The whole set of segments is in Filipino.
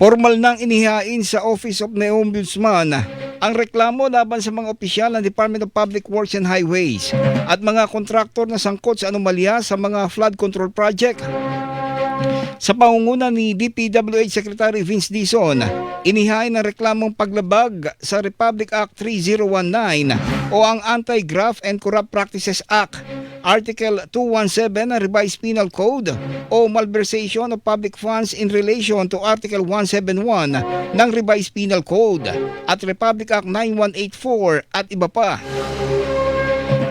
Formal nang inihain sa Office of the Ombudsman ang reklamo laban sa mga opisyal ng Department of Public Works and Highways at mga kontraktor na sangkot sa anomalya sa mga flood control project. Sa pangunguna ni DPWH Secretary Vince Dizon, inihain ang reklamong paglabag sa Republic Act 3019 o ang Anti-Graft and Corrupt Practices Act, Article 217 ng Revised Penal Code o malversation of public funds in relation to Article 171 ng Revised Penal Code at Republic Act 9184 at iba pa.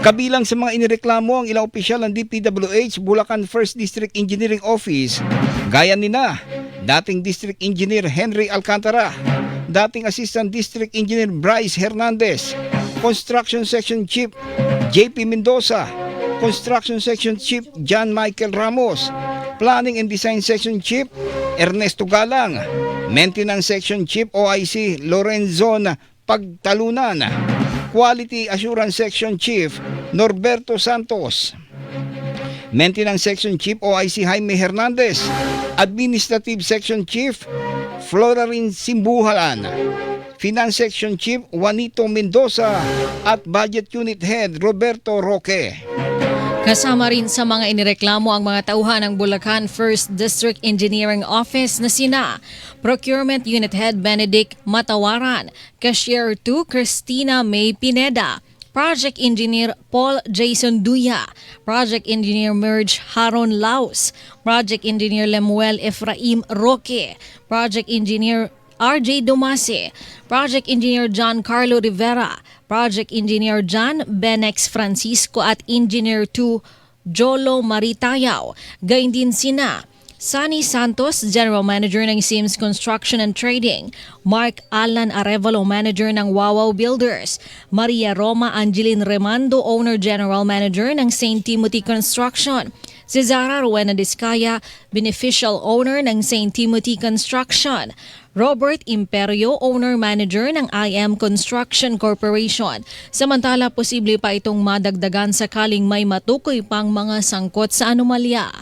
Kabilang sa mga inireklamo ang ilang opisyal ng DPWH Bulacan 1st District Engineering Office, gaya nina dating District Engineer Henry Alcantara, dating Assistant District Engineer Bryce Hernandez, Construction Section Chief JP Mendoza, Construction Section Chief John Michael Ramos, Planning and Design Section Chief Ernesto Galang, Maintenance Section Chief OIC Lorenzon Pagtalunan, Quality Assurance Section Chief Norberto Santos, Maintenance Section Chief OIC Jaime Hernandez, Administrative Section Chief Florin Simbuhalan, Finance Section Chief Juanito Mendoza at Budget Unit Head Roberto Roque. Kasama rin sa mga inireklamo ang mga tauhan ng Bulacan 1st District Engineering Office na sina Procurement Unit Head Benedict Matawaran, Cashier 2 Christina May Pineda, Project Engineer Paul Jason Duya, Project Engineer Merge Haron Laos, Project Engineer Lemuel Efraim Roque, Project Engineer RJ Domase, Project Engineer John Carlo Rivera, Project Engineer John Benex Francisco at Engineer 2 Jolo Maritayao. Gayun din sina Sunny Santos, General Manager ng Sims Construction and Trading, Mark Alan Arevalo, Manager ng Wawaw Builders, Maria Roma Angeline Remando, Owner General Manager ng St. Timothy Construction, Cezarah Rowena Discaya, Beneficial Owner ng St. Timothy Construction, Robert Imperio, Owner-Manager ng IM Construction Corporation. Samantala, posible pa itong madagdagan sakaling may matukoy pang mga sangkot sa anomalya.